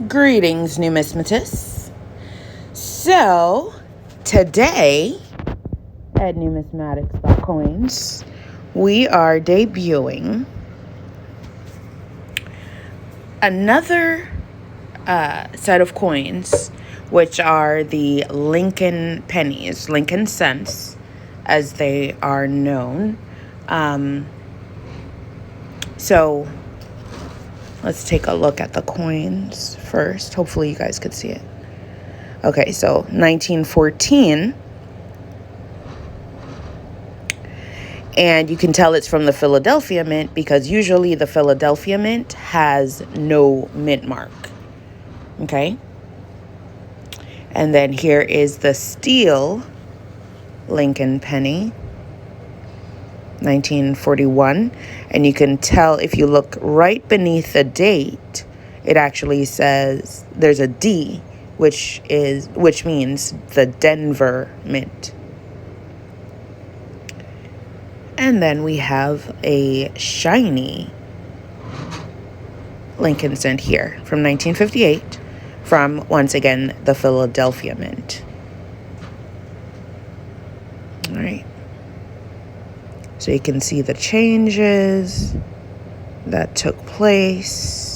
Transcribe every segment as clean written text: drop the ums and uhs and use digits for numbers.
Greetings, numismatists. So, today at Numismatics.coins, we are debuting another set of coins, which are the Lincoln Pennies, Lincoln Cents, as they are known. So, let's take a look at the coins first. Hopefully you guys could see it. Okay, so 1914. And you can tell it's from the Philadelphia Mint because usually the Philadelphia Mint has no mint mark. Okay? And then here is the steel Lincoln penny, 1941. And you can tell if you look right beneath the date, it actually says there's a D, which means the Denver Mint. And then we have a shiny Lincoln cent here from 1958 from, once again, the Philadelphia Mint. All right. So you can see the changes that took place.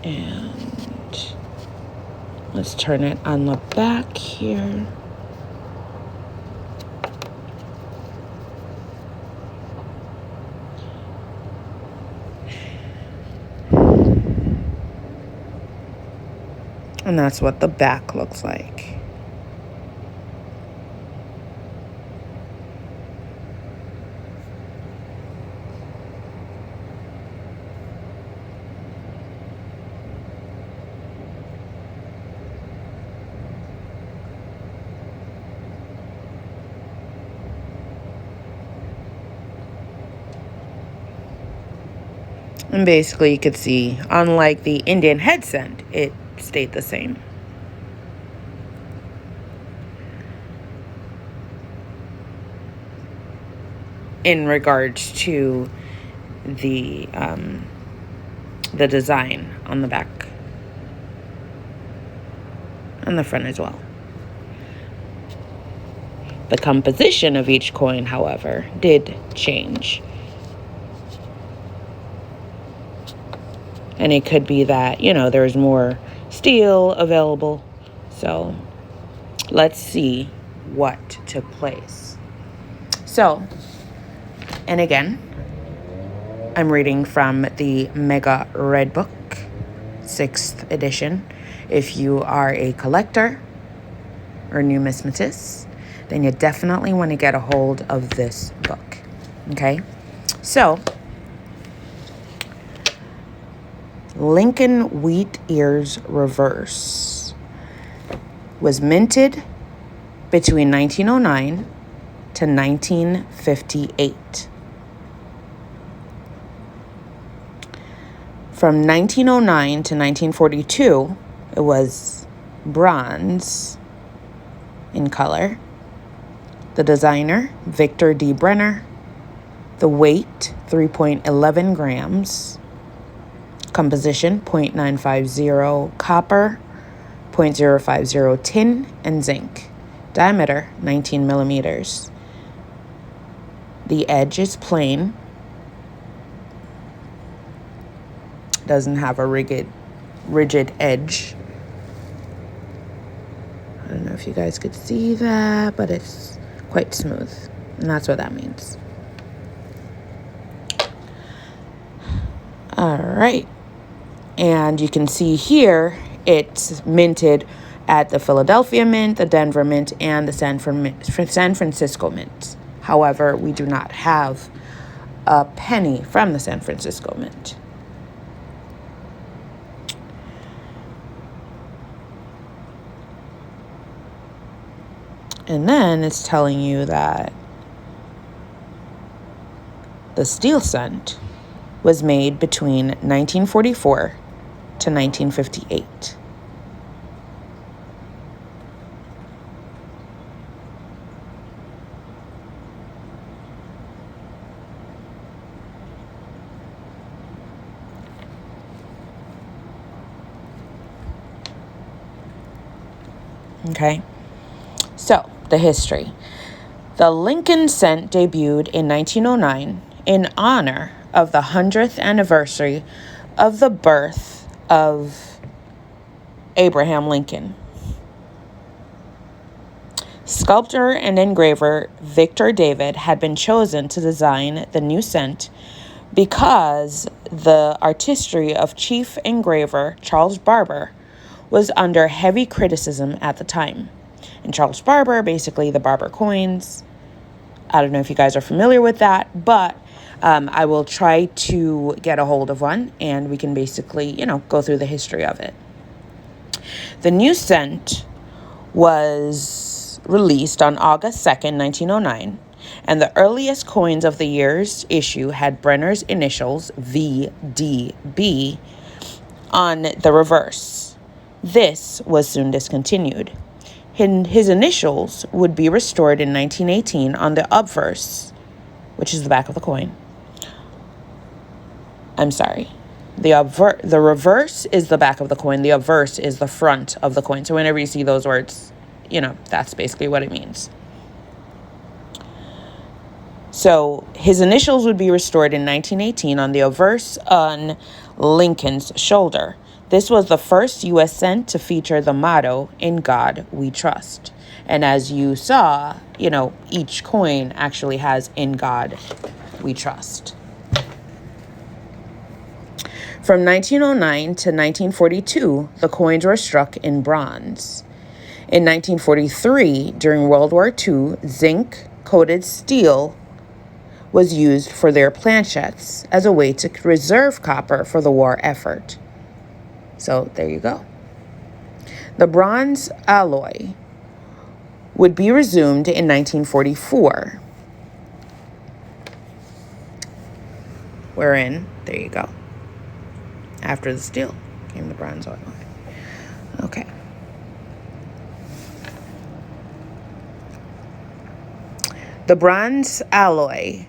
And let's turn it on the back here. And that's what the back looks like. And basically you could see, unlike the Indian head cent, it stayed the same. In regards to the design on the back and the front as well. The composition of each coin, however, did change. And it could be that, there's more steel available. So let's see what took place. So, and again, I'm reading from the Mega Red Book, 6th edition. If you are a collector or numismatist, then you definitely want to get a hold of this book. Okay? So, Lincoln Wheat Ears Reverse was minted between 1909 to 1958. From 1909 to 1942, it was bronze in color. The designer, Victor D. Brenner. The weight, 3.11 grams. Composition, 0.950 copper, 0.050 tin and zinc. Diameter, 19 millimeters. The edge is plain. Doesn't have a rigid edge. I don't know if you guys could see that, but it's quite smooth. And that's what that means. All right. And you can see here, it's minted at the Philadelphia Mint, the Denver Mint, and the San Francisco Mint. However, we do not have a penny from the San Francisco Mint. And then it's telling you that the steel cent was made between 1944 to 1958. Okay, so the history. The Lincoln cent debuted in 1909 in honor of the 100th anniversary of the birth of Abraham Lincoln. Sculptor and engraver Victor David had been chosen to design the new cent because the artistry of chief engraver Charles Barber was under heavy criticism at the time. And Charles Barber, basically the Barber coins. I don't know if you guys are familiar with that, but I will try to get a hold of one and we can basically, go through the history of it. The new cent was released on August 2nd, 1909, and the earliest coins of the year's issue had Brenner's initials VDB on the reverse. This was soon discontinued. His initials would be restored in 1918 on the obverse, which is the back of the coin. I'm sorry. The reverse is the back of the coin. The obverse is the front of the coin. So whenever you see those words, that's basically what it means. So his initials would be restored in 1918 on the obverse on Lincoln's shoulder. This was the first U.S. cent to feature the motto, "In God We Trust." And as you saw, each coin actually has "In God We Trust." From 1909 to 1942, the coins were struck in bronze. In 1943, during World War II, zinc-coated steel was used for their planchettes as a way to reserve copper for the war effort. So there you go. The bronze alloy would be resumed in 1944. There you go. After the steel came the bronze alloy. Okay. The bronze alloy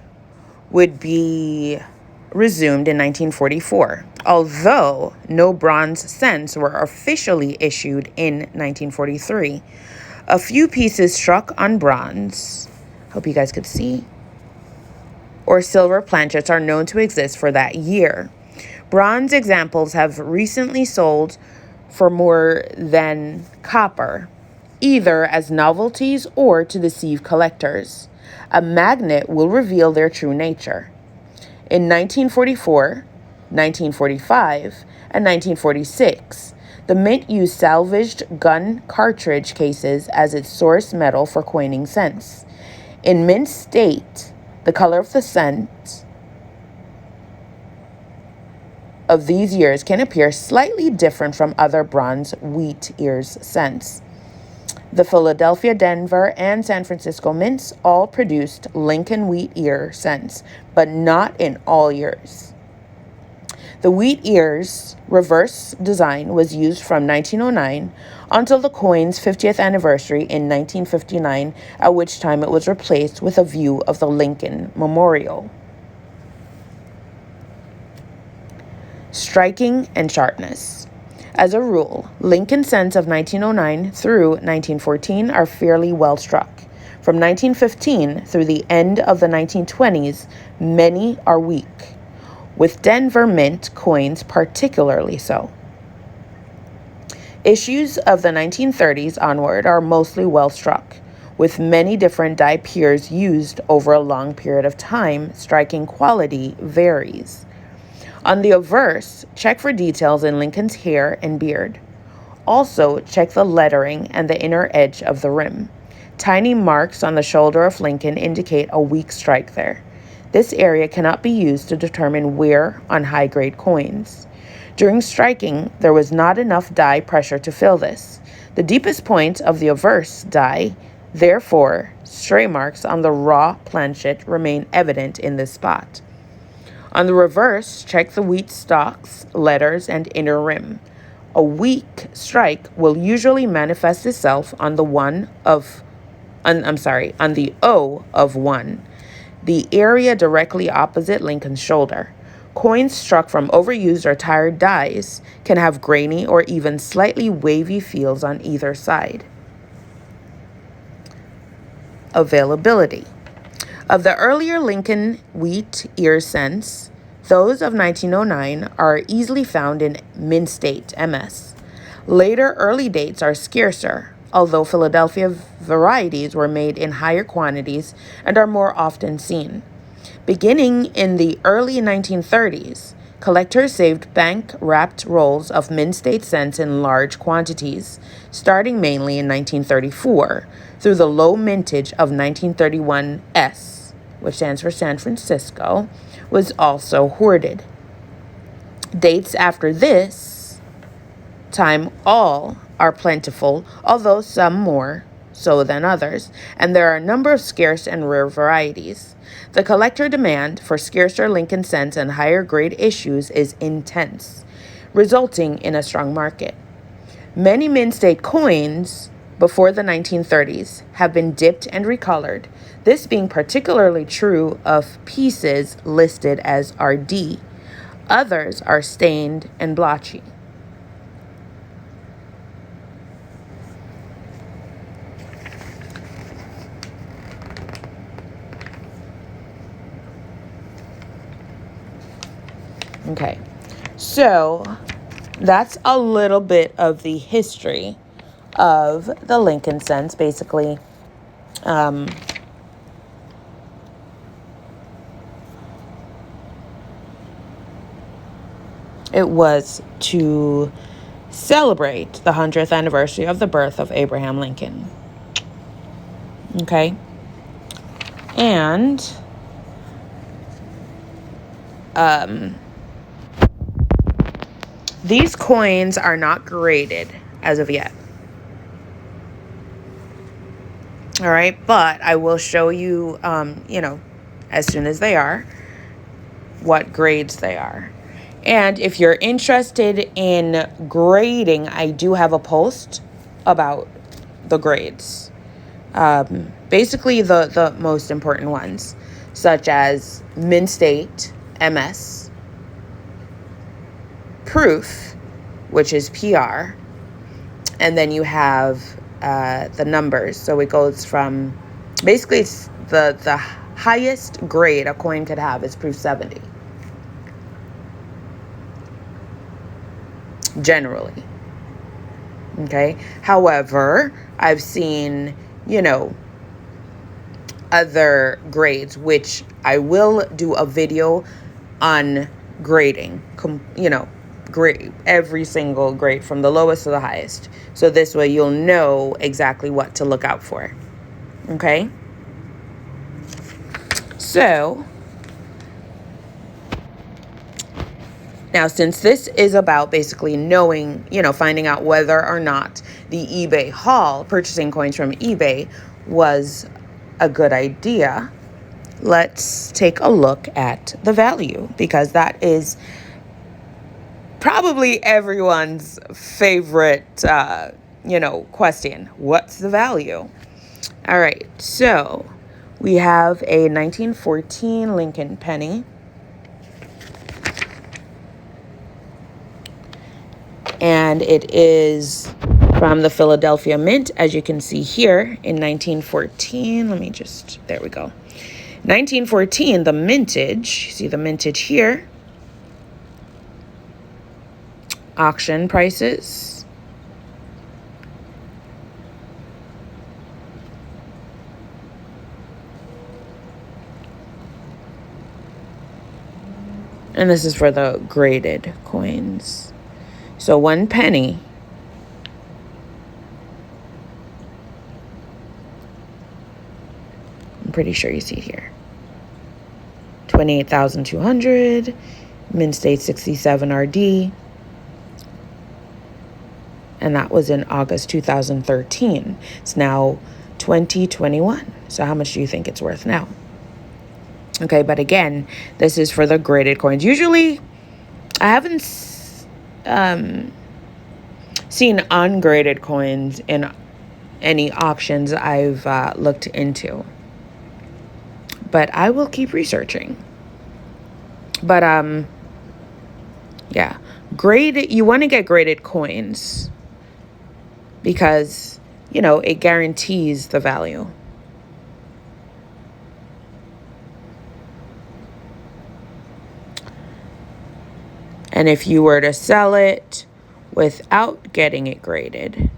would be resumed in 1944, although no bronze cents were officially issued in 1943. A few pieces struck on bronze, hope you guys could see, or silver planchets are known to exist for that year. Bronze examples have recently sold for more than copper, either as novelties or to deceive collectors. A magnet will reveal their true nature. In 1944, 1945, and 1946, the Mint used salvaged gun cartridge cases as its source metal for coining cents. In Mint state, the color of the cent of these years can appear slightly different from other bronze wheat ears cents. The Philadelphia, Denver, and San Francisco mints all produced Lincoln wheat ear cents, but not in all years. The wheat ears reverse design was used from 1909 until the coin's 50th anniversary in 1959, at which time it was replaced with a view of the Lincoln Memorial. Striking and sharpness. As a rule, Lincoln cents of 1909 through 1914 are fairly well struck. From 1915 through the end of the 1920s, many are weak, with Denver Mint coins particularly so. Issues of the 1930s onward are mostly well struck, with many different die piers used over a long period of time. Striking quality varies. On the obverse, check for details in Lincoln's hair and beard. Also, check the lettering and the inner edge of the rim. Tiny marks on the shoulder of Lincoln indicate a weak strike there. This area cannot be used to determine wear on high-grade coins. During striking, there was not enough die pressure to fill this. The deepest point of the obverse die, therefore, stray marks on the raw planchet remain evident in this spot. On the reverse, check the wheat stalks, letters, and inner rim. A weak strike will usually manifest itself on the on the O of 1, the area directly opposite Lincoln's shoulder. Coins struck from overused or tired dies can have grainy or even slightly wavy feels on either side. Availability. Of the earlier Lincoln wheat ear cents, those of 1909 are easily found in Mint State, MS. Later early dates are scarcer, although Philadelphia varieties were made in higher quantities and are more often seen. Beginning in the early 1930s, collectors saved bank-wrapped rolls of Mint State cents in large quantities, starting mainly in 1934 through the low mintage of 1931 S, which stands for San Francisco, was also hoarded. Dates after this time all are plentiful, although some more so than others, and there are a number of scarce and rare varieties. The collector demand for scarcer Lincoln cents and higher grade issues is intense, resulting in a strong market. Many Mint State coins before the 1930s have been dipped and recolored, this being particularly true of pieces listed as RD. Others are stained and blotchy. Okay, so that's a little bit of the history of the Lincoln cents. Basically, it was to celebrate the 100th anniversary of the birth of Abraham Lincoln. Okay, and these coins are not graded as of yet. All right, but I will show you, as soon as they are, what grades they are. And if you're interested in grading, I do have a post about the grades. Basically, the most important ones, such as Mint State, MS, Proof, which is PR, and then you have the numbers. So it goes from, basically it's the highest grade a coin could have is Proof 70. Generally. Okay. However, I've seen, other grades, which I will do a video on grading, grade every single grade from the lowest to the highest. So this way you'll know exactly what to look out for. Okay? So now, since this is about basically knowing, finding out whether or not the eBay haul, purchasing coins from eBay, was a good idea, let's take a look at the value, because that is probably everyone's favorite, question. What's the value? All right, so we have a 1914 Lincoln penny. And it is from the Philadelphia Mint, as you can see here, in 1914. There we go. 1914, the mintage, see the mintage here. Auction prices. And this is for the graded coins. So 1 penny I'm pretty sure you see it here. 28,200, Mint State 67 RD. And that was in August 2013. It's now 2021. So how much do you think it's worth now? Okay, but again, this is for the graded coins. Usually, I haven't seen ungraded coins in any auctions I've looked into. But I will keep researching. But yeah, you want to get graded coins because, it guarantees the value. And if you were to sell it without getting it graded,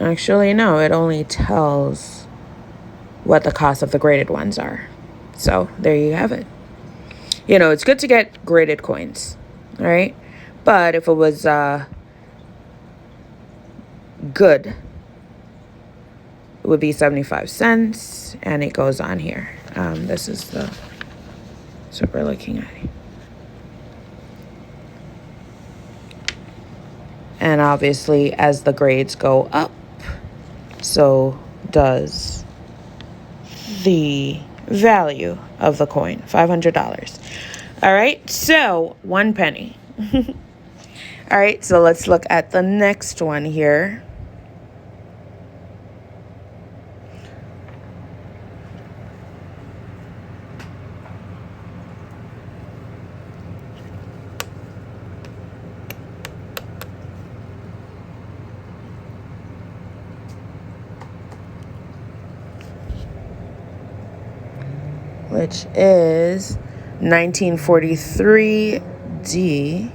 actually, no, it only tells what the cost of the graded ones are. So there you have it. It's good to get graded coins, all right? But if it was good, it would be 75 cents, and it goes on here. This is what we're looking at. And obviously, as the grades go up, so does the value of the coin, $500. All right, so 1 penny. All right, so let's look at the next one here. Which is 1943D.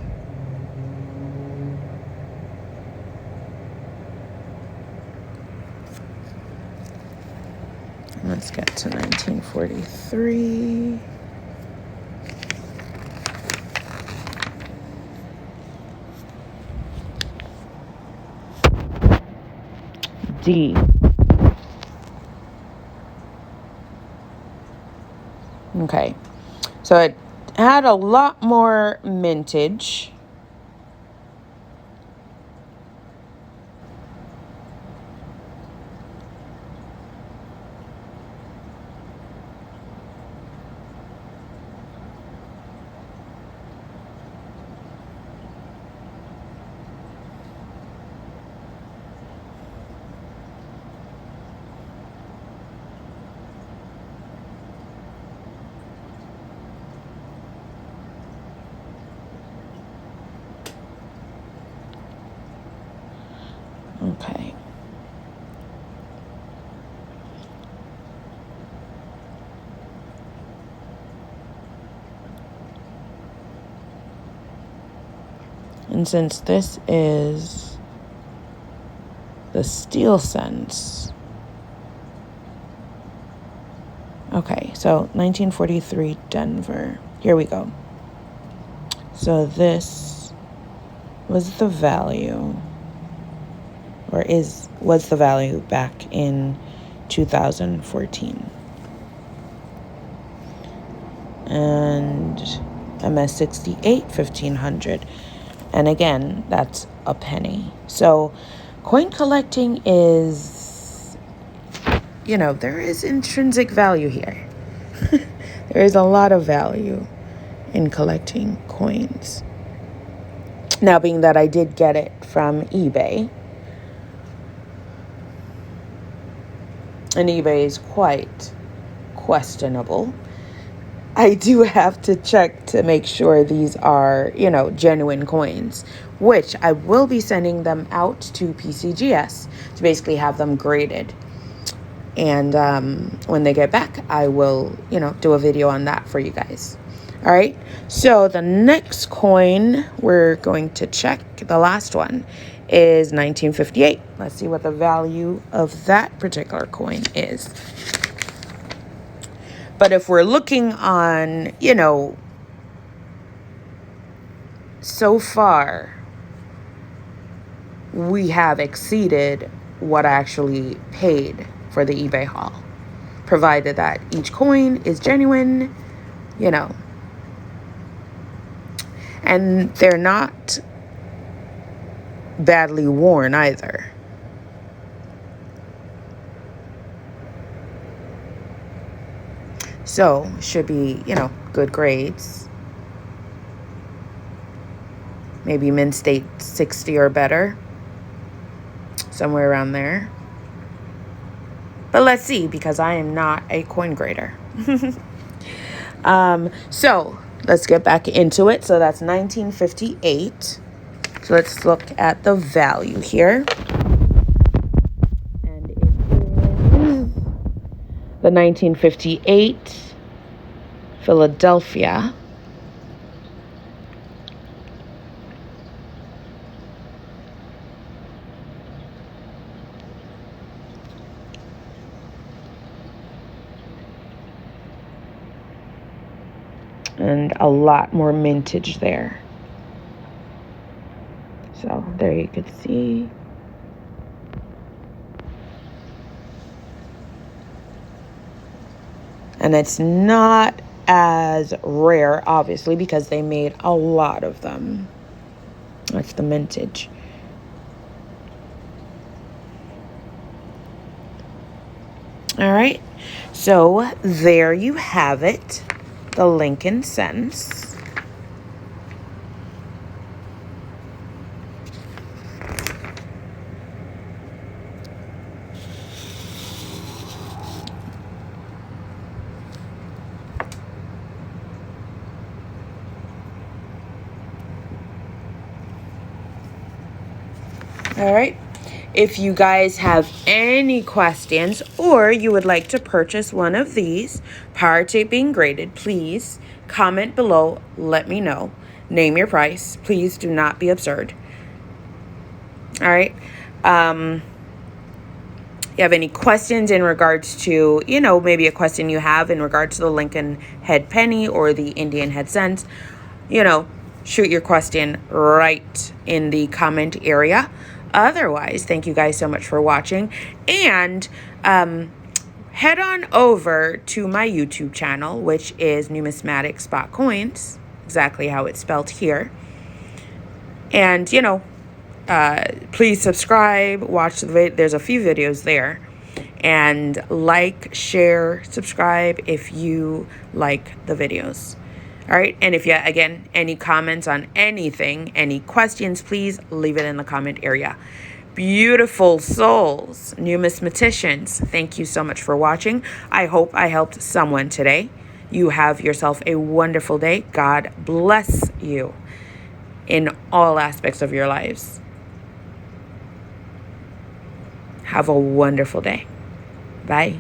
Let's get to 1943. D. Okay, so it had a lot more mintage. Okay. And since this is the steel cents. Okay, so 1943 Denver. Here we go. So this was the value, was the value back in 2014. And MS68, 1500. And again, that's a penny. So coin collecting is, there is intrinsic value here. There is a lot of value in collecting coins. Now, being that I did get it from eBay, and eBay is quite questionable, I do have to check to make sure these are, genuine coins, which I will be sending them out to PCGS to basically have them graded. And when they get back, I will, do a video on that for you guys. All right. So the next coin we're going to check, the last one, is 1958. Let's see what the value of that particular coin is. But if we're looking on, so far, we have exceeded what I actually paid for the eBay haul, provided that each coin is genuine you know. And they're not badly worn either. So, should be, good grades. Maybe Mint State 60 or better. Somewhere around there. But let's see, because I am not a coin grader. So, let's get back into it. So, that's 1958. So, let's look at the value here. And it is the 1958 Philadelphia. And a lot more mintage there. So there you could see. And it's not as rare, obviously, because they made a lot of them. That's the mintage. All right. So there you have it. The Lincoln cents. All right. If you guys have any questions or you would like to purchase one of these power tape being graded, please comment below. Let me know. Name your price. Please do not be absurd. All right. You have any questions in regards to, maybe a question you have in regards to the Lincoln head penny or the Indian head cents, shoot your question right in the comment area. Otherwise, thank you guys so much for watching, and head on over to my YouTube channel, which is Numismatic Spot Coins, exactly how it's spelled here. And, please subscribe, watch the video. There's a few videos there. And like, share, subscribe if you like the videos. All right. And if you, again, any comments on anything, any questions, please leave it in the comment area. Beautiful souls, numismaticians, thank you so much for watching. I hope I helped someone today. You have yourself a wonderful day. God bless you in all aspects of your lives. Have a wonderful day. Bye.